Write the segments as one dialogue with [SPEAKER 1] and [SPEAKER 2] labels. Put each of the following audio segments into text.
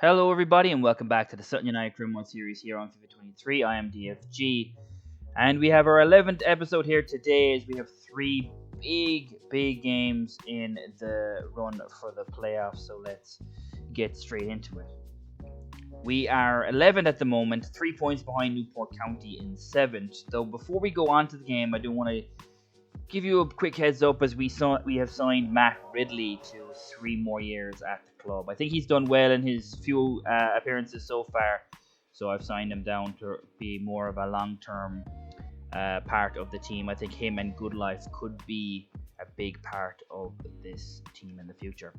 [SPEAKER 1] Hello, everybody, and welcome back to the Sutton United Career Mode series here on FIFA 23. I am DFG, and we have our 11th episode here today as we have three big games in the run for the playoffs. So let's get straight into it. We are 11th at the moment, 3 points behind Newport County in 7th. Though before we go on to the game, I do want to give you a quick heads up as we have signed Matt Ridley to 3 more years at the club. I think he's done well in his few appearances so far, so I've signed him down to be more of a long-term part of the team. I think him and Goodlife could be a big part of this team in the future.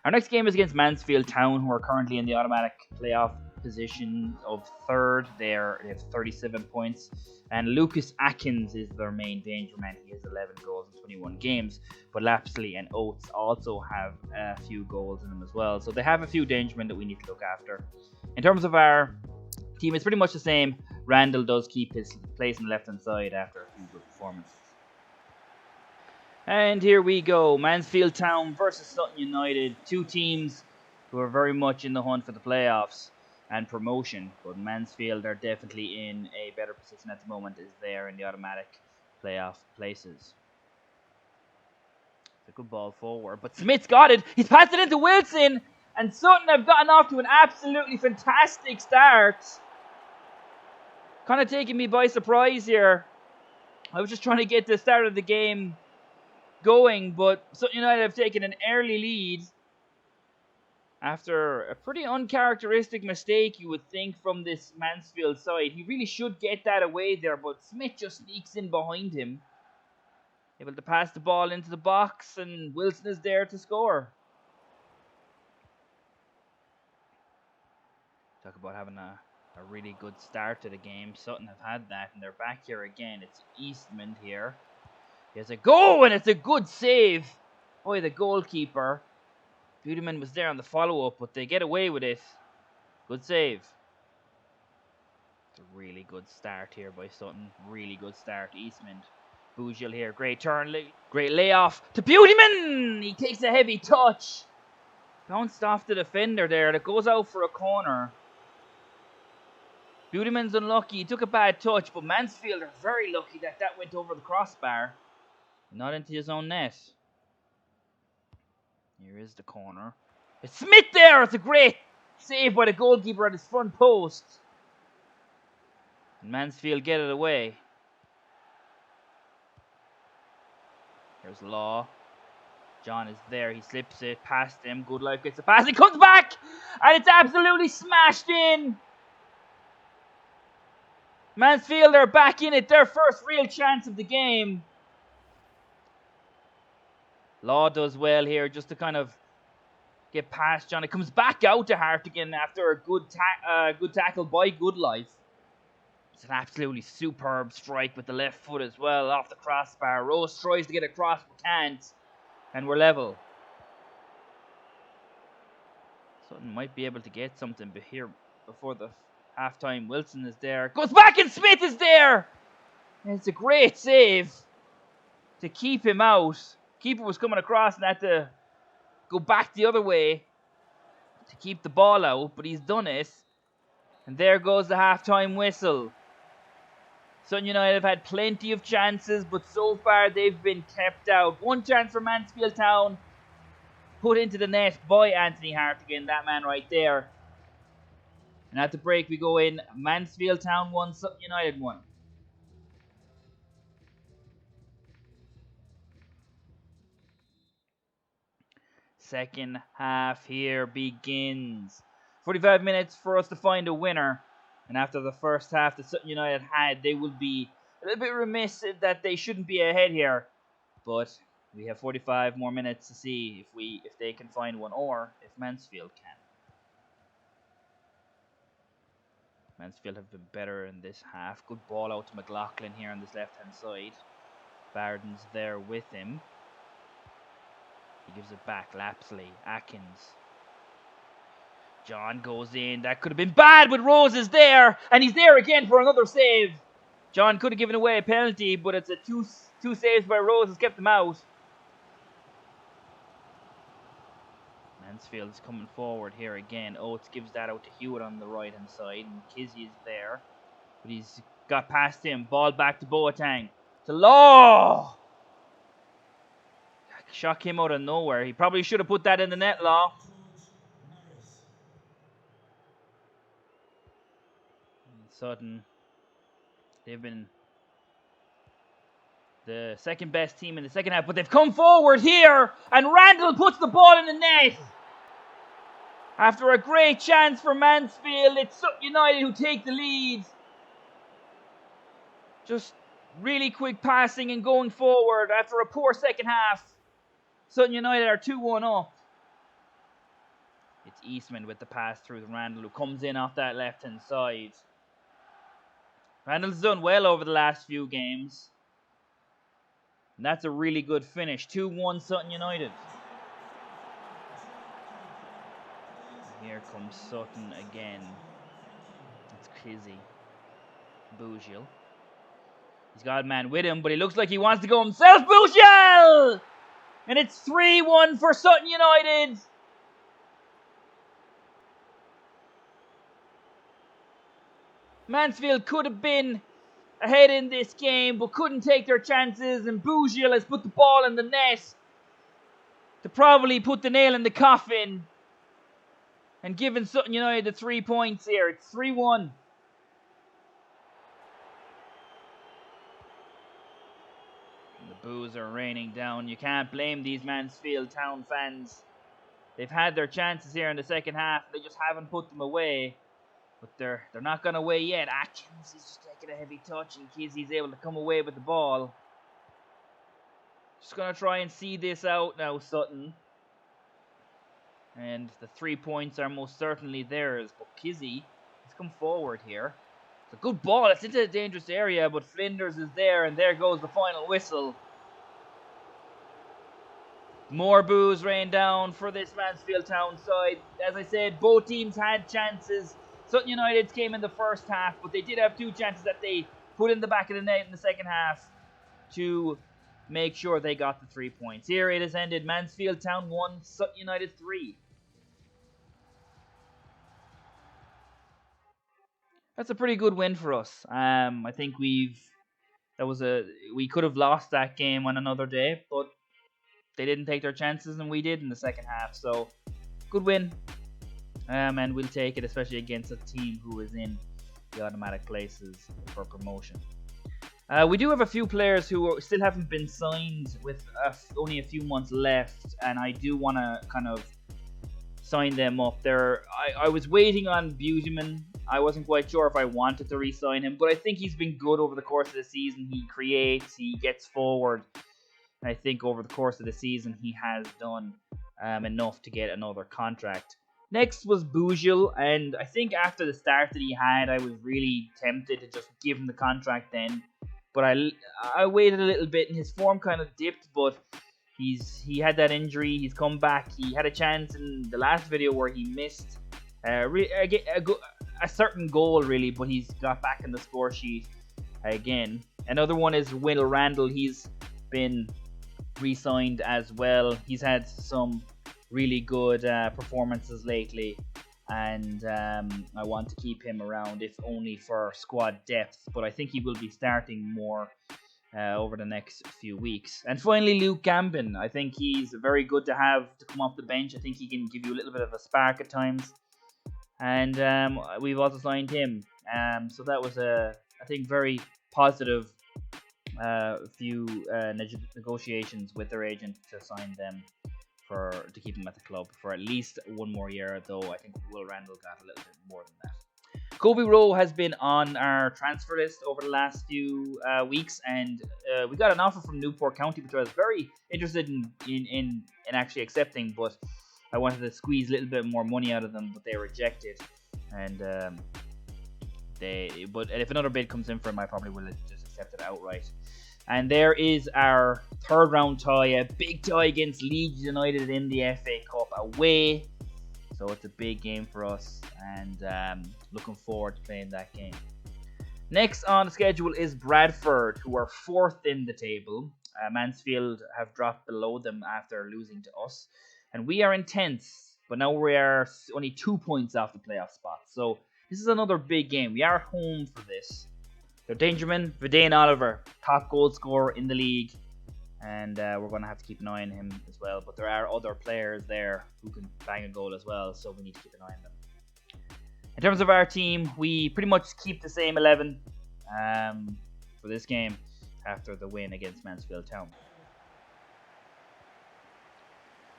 [SPEAKER 1] Our next game is against Mansfield Town, who are currently in the automatic playoff position of 3rd. They have 37 points, and Lucas Atkins is their main danger man. He has 11 goals in 21 games, but Lapsley and Oates also have a few goals in them as well, so they have a few danger men that we need to look after. In terms of our team, it's pretty much the same. Randall does keep his place on the left hand side after a few good performances. And here we go, Mansfield Town versus Sutton United, two teams who are very much in the hunt for the playoffs and promotion, but Mansfield are definitely in a better position at the moment as they are in the automatic playoff places. It's a good ball forward, but Smith's got it. He's passed it into Wilson, and Sutton have gotten off to an absolutely fantastic start. Kind of taking me by surprise here. I was just trying to get the start of the game going, but Sutton United have taken an early lead after a pretty uncharacteristic mistake, you would think, from this Mansfield side. He really should get that away there, but Smith just sneaks in behind him, able to pass the ball into the box, and Wilson is there to score. Talk about having a really good start to the game. Sutton have had that, and they're back here again. It's Eastman here. He has a go, and it's a good save by the goalkeeper. Beautyman was there on the follow-up, but they get away with it. Good save. It's a really good start here by Sutton. Really good start. Eastman. Bujil here. Great turn. Great layoff to Beautyman. He takes a heavy touch. Bounced off the defender there. That goes out for a corner. Beautyman's unlucky. He took a bad touch, but Mansfield are very lucky that went over the crossbar. Not into his own net. Here is the corner. It's Smith there. It's a great save by the goalkeeper at his front post. And Mansfield get it away. Here's Law. John is there. He slips it past him. Goodlife gets the pass. He comes back. And it's absolutely smashed in. Mansfield are back in it. Their first real chance of the game. Law does well here just to kind of get past John. It comes back out to Hart again after a good tackle by Goodlife. It's an absolutely superb strike with the left foot as well off the crossbar. Rose tries to get across but can't. And we're level. Sutton might be able to get something here before the halftime. Wilson is there. Goes back and Smith is there. And it's a great save to keep him out. Keeper was coming across and had to go back the other way to keep the ball out, but he's done it. And there goes the halftime whistle. Sutton United have had plenty of chances, but so far they've been kept out. One chance for Mansfield Town, put into the net by Anthony Hart again, that man right there. And at the break we go in, Mansfield Town 1, Sutton United 1. Second half here begins. 45 minutes for us to find a winner. And after the first half that Sutton United had, they would be a little bit remiss that they shouldn't be ahead here. But we have 45 more minutes to see if they can find one or if Mansfield can. Mansfield have been better in this half. Good ball out to McLaughlin here on this left-hand side. Barden's there with him. He gives it back. Lapsley. Atkins. John goes in. That could have been bad, but Rose is there. And he's there again for another save. John could have given away a penalty, but it's a two saves by Rose has kept him out. Mansfield is coming forward here again. Oates gives that out to Hewitt on the right hand side, and Kizzy is there. But he's got past him. Ball back to Boateng. To Law! Shot came out of nowhere. He probably should have put that in the net, Law. Sutton, they've been the second best team in the second half, but they've come forward here, and Randall puts the ball in the net. After a great chance for Mansfield, it's Sutton United who take the lead. Just really quick passing and going forward after a poor second half. Sutton United are 2-1 up. It's Eastman with the pass through to Randall, who comes in off that left-hand side. Randall's done well over the last few games. And that's a really good finish. 2-1 Sutton United. Here comes Sutton again. It's Kizzy. Bougiel. He's got a man with him, but he looks like he wants to go himself. Bougiel! And it's 3-1 for Sutton United. Mansfield could have been ahead in this game, but couldn't take their chances, and Bougiel has put the ball in the net to probably put the nail in the coffin and given Sutton United the 3 points here. It's 3-1. The boos are raining down. You can't blame these Mansfield Town fans. They've had their chances here in the second half. They just haven't put them away. But they're not going away yet. Atkins is just taking a heavy touch, and Kizzy's able to come away with the ball. Just going to try and see this out now, Sutton. And the 3 points are most certainly theirs. But Kizzy has come forward here. It's a good ball. It's into a dangerous area, but Flinders is there, and there goes the final whistle. More boos rain down for this Mansfield Town side. As I said, both teams had chances. Sutton United came in the first half, but they did have 2 chances that they put in the back of the net in the second half to make sure they got the 3 points. Here it has ended. Mansfield Town 1, Sutton United 3. That's a pretty good win for us. I think we could have lost that game on another day, but they didn't take their chances, and we did in the second half. So, good win. And we'll take it, especially against a team who is in the automatic places for promotion. We do have a few players who still haven't been signed with only a few months left, and I do want to kind of sign them up. I was waiting on Buseman. I wasn't quite sure if I wanted to re-sign him, but I think he's been good over the course of the season. He creates, he gets forward. And I think over the course of the season, he has done enough to get another contract. Next was Bougiel, and I think after the start that he had, I was really tempted to just give him the contract then. But I waited a little bit, and his form kind of dipped, but he had that injury. He's come back. He had a chance in the last video where he missed a certain goal, really, but he's got back in the score sheet again. Another one is Will Randall. He's been re-signed as well. He's had some really good performances lately, and I want to keep him around, if only for squad depth, but I think he will be starting more over the next few weeks. And finally, Luke Gambin. I think he's very good to have to come off the bench. I think he can give you a little bit of a spark at times, and we've also signed him, so that was I think very positive few negotiations with their agent to sign them to keep him at the club for at least one more year, though I think Will Randall got a little bit more than that. Kobe Rowe has been on our transfer list over the last few weeks, and we got an offer from Newport County, which I was very interested in actually accepting, but I wanted to squeeze a little bit more money out of them, but they rejected. And but if another bid comes in for him, I probably will just accept it outright. And there is our third round tie, a big tie against Leeds United in the FA Cup away. So it's a big game for us, and looking forward to playing that game. Next on the schedule is Bradford, who are 4th in the table. Mansfield have dropped below them after losing to us. And we are in 10th, But now we are only 2 points off the playoff spot. So this is another big game. We are home for this. They're Dangerman, Vidane Oliver, top goal scorer in the league. And we're going to have to keep an eye on him as well. But there are other players there who can bang a goal as well. So we need to keep an eye on them. In terms of our team, we pretty much keep the same 11 for this game after the win against Mansfield Town.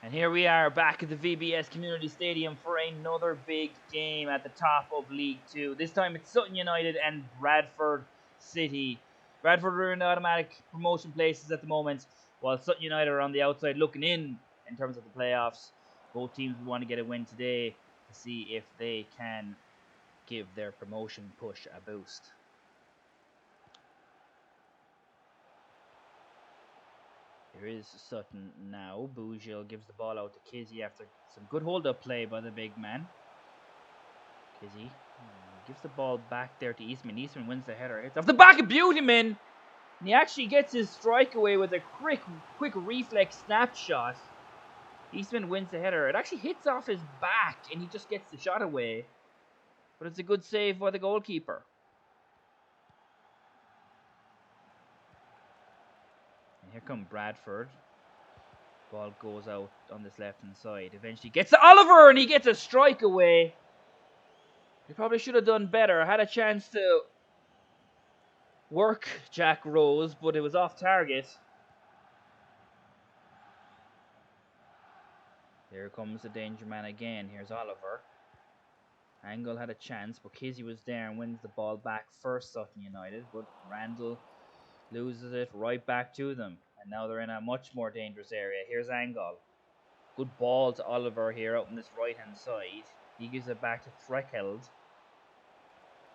[SPEAKER 1] And here we are back at the VBS Community Stadium for another big game at the top of League 2. This time it's Sutton United and Bradford City. Bradford are in automatic promotion places at the moment, while Sutton United are on the outside looking in terms of the playoffs. Both teams want to get a win today to see if they can give their promotion push a boost. Here is Sutton now. Bougil gives the ball out to Kizzy after some good hold-up play by the big man. Kizzy gives the ball back there to Eastman. Eastman wins the header. It's off the back of Beautyman! And he actually gets his strike away with a quick reflex snapshot. Eastman wins the header. It actually hits off his back and he just gets the shot away. But it's a good save by the goalkeeper. And here come Bradford. Ball goes out on this left-hand side. Eventually gets to Oliver and he gets a strike away. He probably should have done better. Had a chance to work Jack Rose, but it was off target. Here comes the danger man again. Here's Oliver. Angle had a chance, but Kizzy was there and wins the ball back for Sutton United. But Randall loses it right back to them. And now they're in a much more dangerous area. Here's Angle. Good ball to Oliver here out on this right-hand side. He gives it back to Freckeld.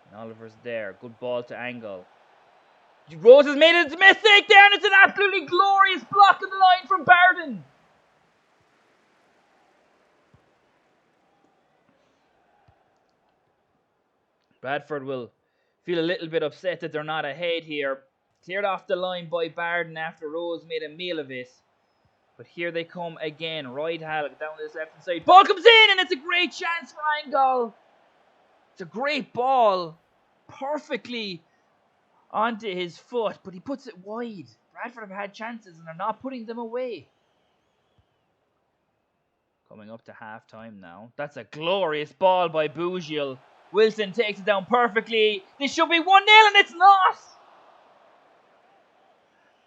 [SPEAKER 1] And Oliver's there. Good ball to Angle. Rose has made a mistake there, and it's an absolutely glorious block on the line from Barden. Bradford will feel a little bit upset that they're not ahead here. Cleared off the line by Barden after Rose made a meal of it. But here they come again. Right Halleck down this left side. Ball comes in and it's a great chance for Angle. It's a great ball. Perfectly onto his foot. But he puts it wide. Bradford have had chances and they're not putting them away. Coming up to half time now. That's a glorious ball by Bougil. Wilson takes it down perfectly. This should be 1-0 and it's not.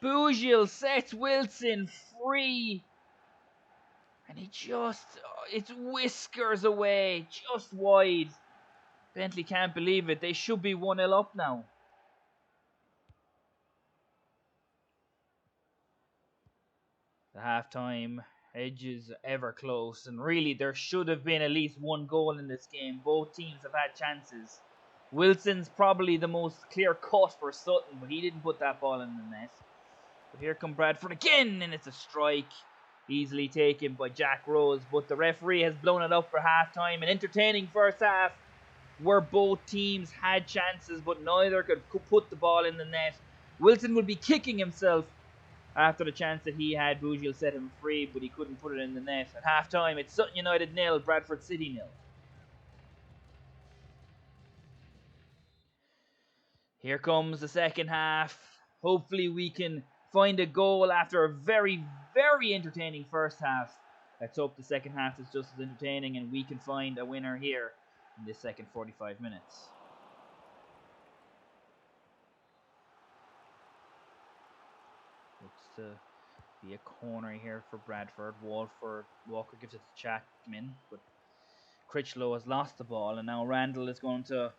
[SPEAKER 1] Bougil sets Wilson free. And he just, it's whiskers away. Just wide. Bentley can't believe it. They should be 1-0 up now. The half-time edges ever close, and really there should have been at least one goal in this game. Both teams have had chances. Wilson's probably the most clear cut for Sutton, but he didn't put that ball in the net. But here come Bradford again, and it's a strike easily taken by Jack Rose, but the referee has blown it up for half-time. An entertaining first half where both teams had chances, but neither could put the ball in the net. Wilson would be kicking himself after the chance that he had. Bougil set him free, but he couldn't put it in the net. At half-time, it's Sutton United 0, Bradford City 0. Here comes the second half. Hopefully we can find a goal after a very, very entertaining first half. Let's hope the second half is just as entertaining and we can find a winner here in this second 45 minutes. Looks to be a corner here for Bradford. Walker gives it to Chapman, but Critchlow has lost the ball, and now Randall is going to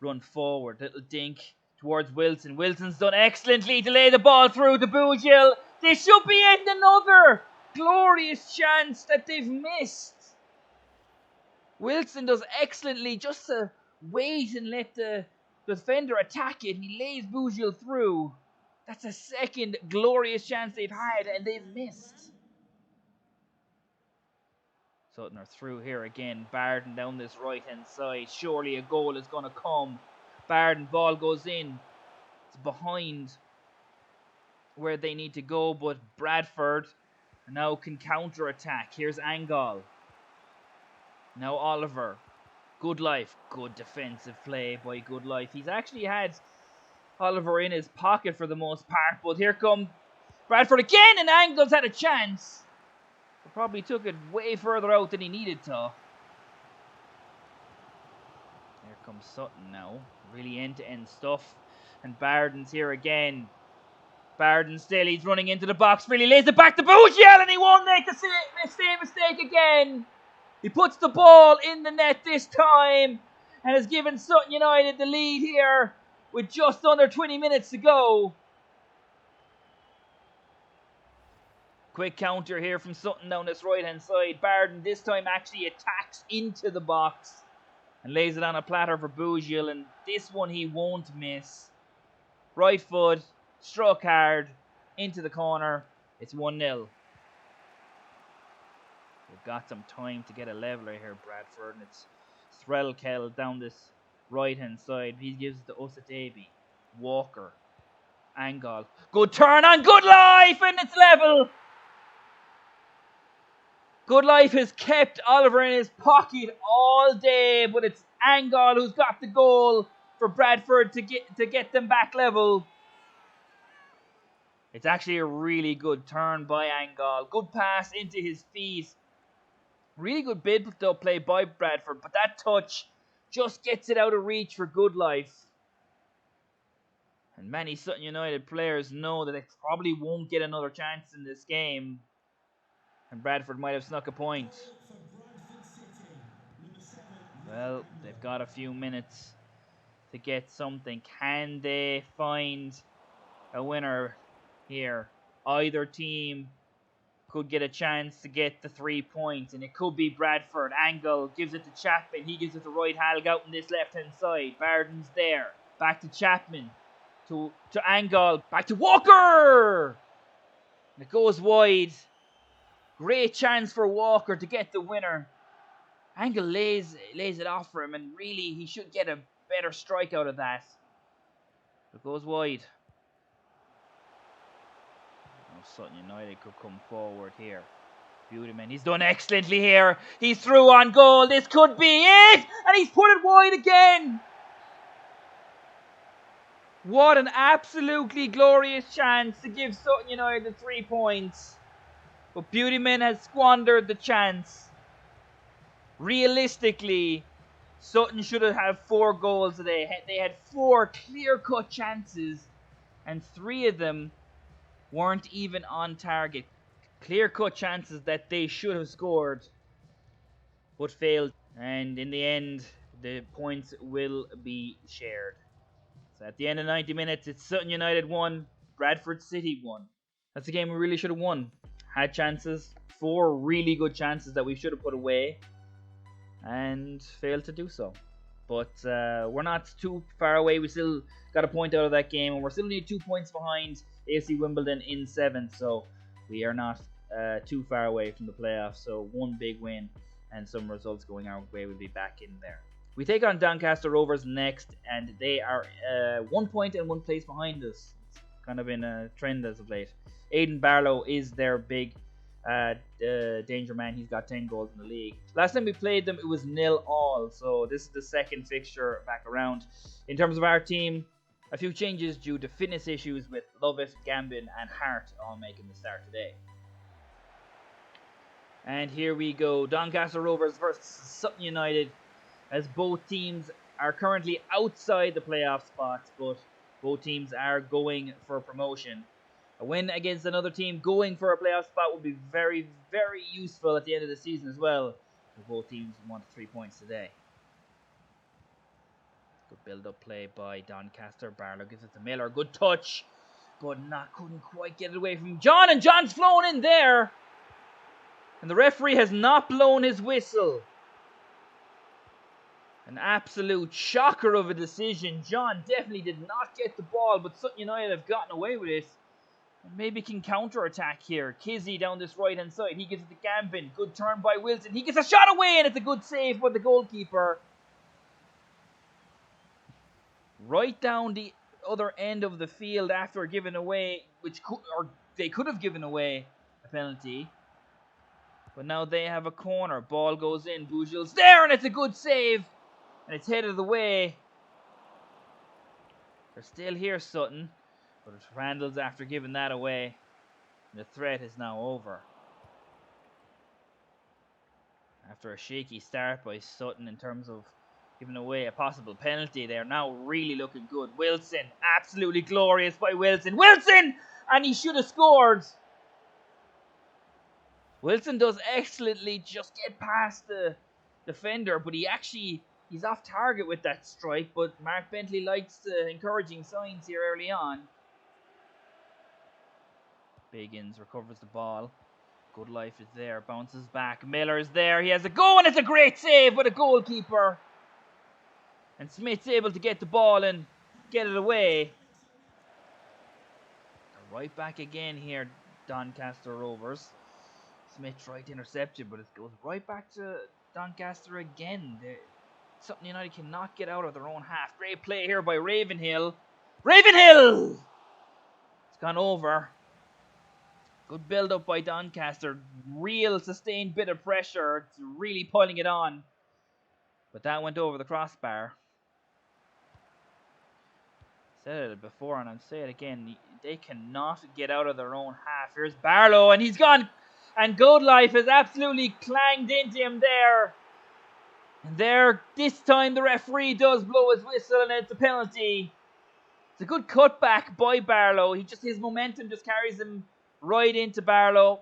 [SPEAKER 1] run forward. Little dink towards Wilson. Wilson's done excellently to lay the ball through to Bougil. This should be end another glorious chance that they've missed. Wilson does excellently just to wait and let the defender attack it. He lays Bougil through. That's a second glorious chance they've had, and they've missed. Sutton are through here again. Barden down this right-hand side. Surely a goal is going to come. Barden, ball goes in. It's behind where they need to go, but Bradford now can counter-attack. Here's Angle. Now Oliver. Good life. Good defensive play by Good life. He's actually had Oliver in his pocket for the most part. But here come Bradford again, and Angles had a chance. But probably took it way further out than he needed to. Here comes Sutton now. Really end-to-end stuff. And Barden's here again. Barden still, he's running into the box. Really lays it back to Bougiel, and he won't make the same mistake again. He puts the ball in the net this time and has given Sutton United the lead here with just under 20 minutes to go. Quick counter here from Sutton down this right-hand side. Barden this time actually attacks into the box and lays it on a platter for Bougiel, and this one he won't miss. Right foot, struck hard, into the corner. It's 1-0. We've got some time to get a leveler here, Bradford, and it's Threlkel down this right-hand side. He gives it to Usadebi. Walker. Angle. Good turn on Good Life, and it's level. Good Life has kept Oliver in his pocket all day, but it's Angle who's got the goal for Bradford to get them back level. It's actually a really good turn by Angle. Good pass into his feet. Really good bid play by Bradford, but that touch just gets it out of reach for Good Life. And many Sutton United players know that they probably won't get another chance in this game. And Bradford might have snuck a point. Well, they've got a few minutes to get something. Can they find a winner here? Either team could get a chance to get the 3 points, and it could be Bradford. Angle gives it to Chapman. He gives it to Right Halg out on this left-hand side. Barden's there. Back to Chapman. To Angle. Back to Walker! And it goes wide. Great chance for Walker to get the winner. Angle lays it off for him, and really he should get a better strike out of that. It goes wide. Sutton United could come forward here. Beautyman, he's done excellently here. He's through on goal. This could be it. And he's put it wide again. What an absolutely glorious chance to give Sutton United the 3 points. But Beautyman has squandered the chance. Realistically, Sutton should have had 4 goals today. They had 4 clear-cut chances, and 3 of them weren't even on target. Clear-cut chances that they should have scored, but failed. And in the end, the points will be shared. So at the end of 90 minutes, it's Sutton United 1, Bradford City 1. That's a game we really should have won. Had chances, 4 really good chances that we should have put away, and failed to do so. But we're not too far away. We still got a point out of that game, and we're still only 2 points behind AC Wimbledon in 7th, so we are not too far away from the playoffs. So 1 big win and some results going our way, we'll be back in there. We take on Doncaster Rovers next, and they are 1 point and 1 place behind us. It's kind of been a trend as of late. Aidan Barlow is their big danger man. He's got 10 goals in the league. Last time we played them, it was 0-0, so this is the second fixture back around. In terms of our team, a few changes due to fitness issues with Lovett, Gambin and Hart all making the start today. And here we go. Doncaster Rovers versus Sutton United, as both teams are currently outside the playoff spots, but both teams are going for promotion. A win against another team going for a playoff spot would be very, very useful at the end of the season as well. Both teams want 3 points today. Good build-up play by Doncaster. Barlow gives it to Miller. Good touch, but couldn't quite get it away from John, and John's flown in there. And the referee has not blown his whistle. An absolute shocker of a decision. John definitely did not get the ball, but Sutton United have gotten away with it. And maybe can counter-attack here. Kizzy down this right-hand side. He gives it to Gambin. Good turn by Wilson. He gets a shot away, and it's a good save by the goalkeeper. Right down the other end of the field after giving away, they could have given away a penalty. But now they have a corner. Ball goes in. Bougel's there, and it's a good save. And it's headed away. They're still here, Sutton. But it's Randall's after giving that away. And the threat is now over. After a shaky start by Sutton in terms of giving away a possible penalty, they're now really looking good. Wilson, absolutely glorious by Wilson. Wilson! And he should have scored. Wilson does excellently just get past the defender, but he's off target with that strike. But Mark Bentley likes the encouraging signs here early on. Biggins recovers the ball. Good life is there, bounces back. Miller's there, he has a go, and it's a great save by the goalkeeper. And Smith's able to get the ball and get it away. They're right back again here, Doncaster Rovers. Smith tried to intercept it, but it goes right back to Doncaster again. Sutton United cannot get out of their own half. Great play here by Ravenhill. Ravenhill! It's gone over. Good build-up by Doncaster. Real sustained bit of pressure. It's really pulling it on. But that went over the crossbar. Said it before and I'll say it again. They cannot get out of their own half. Here's Barlow and he's gone. And Goodlife has absolutely clanged into him there. And there, this time the referee does blow his whistle and it's a penalty. It's a good cutback by Barlow. His momentum just carries him right into Barlow.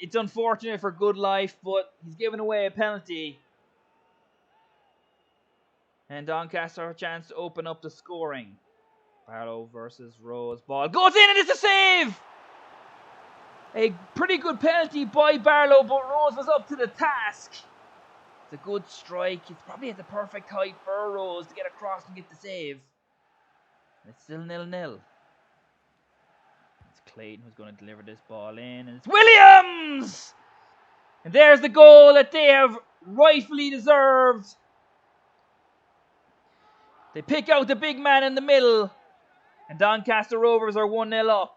[SPEAKER 1] It's unfortunate for Goodlife, but he's given away a penalty. And Doncaster have a chance to open up the scoring. Barlow versus Rose. Ball goes in and it's a save! A pretty good penalty by Barlow, but Rose was up to the task. It's a good strike. It's probably at the perfect height for Rose to get across and get the save. It's still 0-0. It's Clayton who's going to deliver this ball in. And it's Williams! And there's the goal that they have rightfully deserved. They pick out the big man in the middle. And Doncaster Rovers are 1-0 up.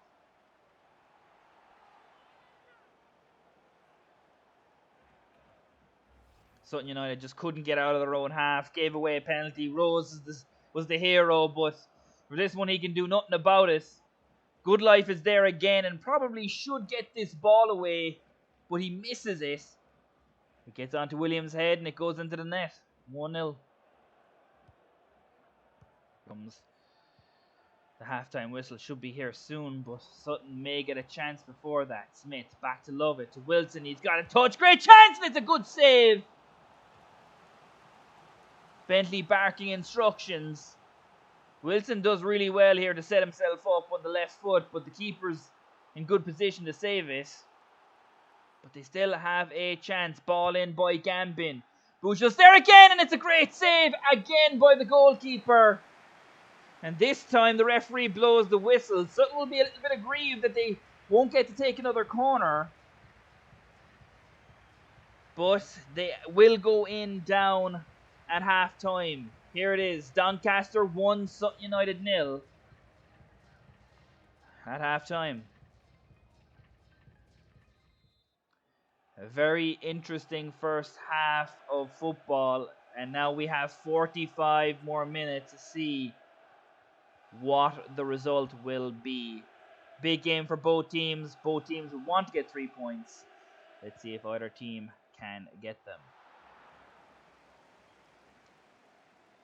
[SPEAKER 1] Sutton United just couldn't get out of their own half. Gave away a penalty. Rose was the hero, but for this one he can do nothing about it. Goodlife is there again and probably should get this ball away, but he misses it. It gets onto Williams' head and it goes into the net. 1-0. Comes the halftime whistle. Should be here soon, but Sutton may get a chance before that. Smith back to Lovett, to Wilson. He's got a touch. Great chance, and it's a good save. Bentley barking instructions. Wilson does really well here to set himself up on the left foot, but the keeper's in good position to save it. But they still have a chance. Ball in by Gambin. Bougel's there again, and it's a great save again by the goalkeeper. And this time the referee blows the whistle. Sutton will be a little bit aggrieved that they won't get to take another corner. But they will go in down at half time. Here it is. Doncaster 1, Sutton United 0. At half time. A very interesting first half of football. And now we have 45 more minutes to see what the result will be. Big game for both teams. Both teams want to get 3 points. Let's see if either team can get them.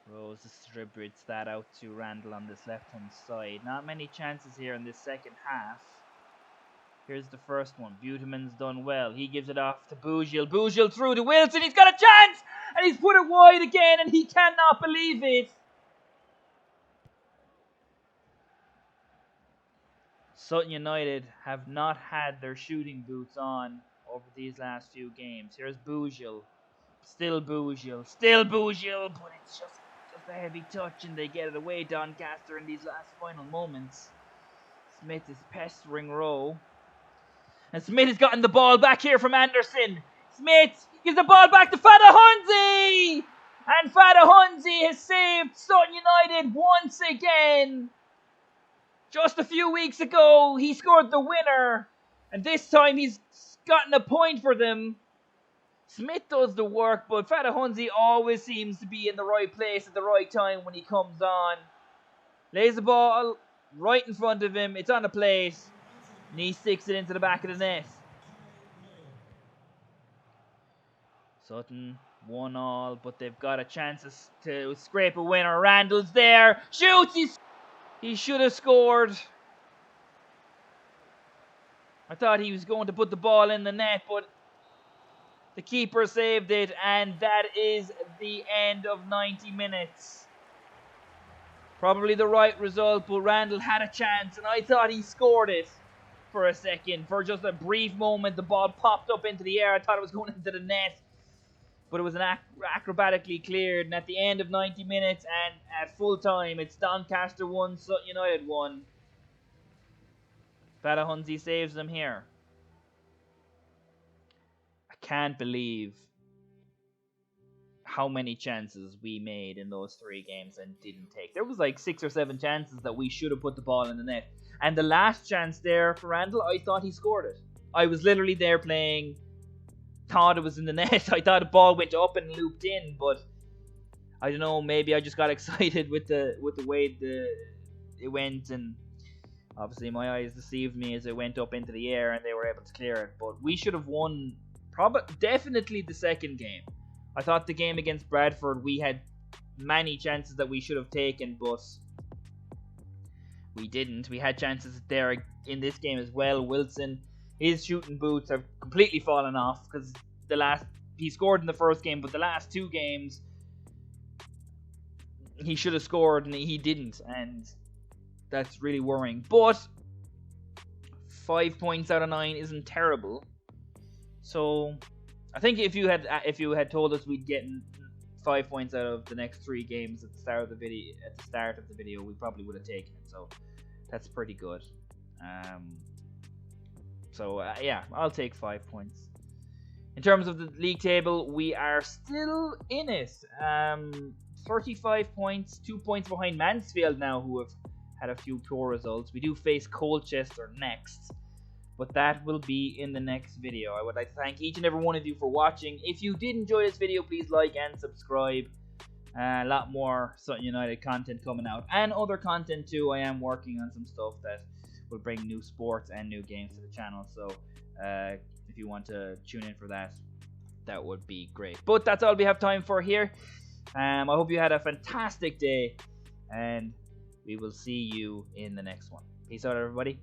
[SPEAKER 1] Rose distributes that out to Randall on this left-hand side. Not many chances here in this second half. Here's the first one. Buteman's done well. He gives it off to Bougel. Bougel through to Wilson. He's got a chance! And he's put it wide again, and he cannot believe it. Sutton United have not had their shooting boots on over these last few games. Here's Bougel. Still Bougel. Still Bougel, but it's just a heavy touch and they get it away, Doncaster, in these last final moments. Smith is pestering Rowe. And Smith has gotten the ball back here from Anderson. Smith gives the ball back to Fadahunzi! And Fadahunzi has saved Sutton United once again. Just a few weeks ago, he scored the winner. And this time he's gotten a point for them. Smith does the work, but Fatahunzi always seems to be in the right place at the right time when he comes on. Lays the ball right in front of him. It's on a plate. And he sticks it into the back of the net. Sutton 1-1, but they've got a chance to scrape a winner. Randall's there. Shoots! He should have scored. I thought he was going to put the ball in the net, but the keeper saved it, and that is the end of 90 minutes. Probably the right result, but Randall had a chance, and I thought he scored it for a second. For just a brief moment, the ball popped up into the air. I thought it was going into the net, but it was acrobatically cleared. And at the end of 90 minutes and at full time, it's Doncaster 1, Sutton United 1. Fatahunzi saves them here. I can't believe how many chances we made in those 3 games and didn't take. There was like 6 or 7 chances that we should have put the ball in the net. And the last chance there for Randall, I thought he scored it. I was literally there playing, thought it was in the net. I thought the ball went up and looped in, but I don't know, maybe I just got excited with the way it went, and obviously my eyes deceived me as it went up into the air and they were able to clear it. But we should have won definitely the second game. I thought the game against Bradford, we had many chances that we should have taken, but we didn't. We had chances there in this game as well. Wilson, his shooting boots have completely fallen off because he scored in the first game, but the last 2 games he should have scored and he didn't, and that's really worrying. But 5 points out of 9 isn't terrible. So I think if you had told us we'd get 5 points out of the next 3 games at the start of the video, we probably would have taken it. So that's pretty good. Yeah, I'll take 5 points. In terms of the league table, we are still in it. 35 points, 2 points behind Mansfield now, who have had a few poor results. We do face Colchester next, but that will be in the next video. I would like to thank each and every one of you for watching. If you did enjoy this video, please like and subscribe. A lot more Sutton United content coming out, and other content too. I am working on some stuff that will bring new sports and new games to the channel, so if you want to tune in for that, that would be great. But that's all we have time for here. I hope you had a fantastic day, and we will see you in the next one. Peace out, everybody.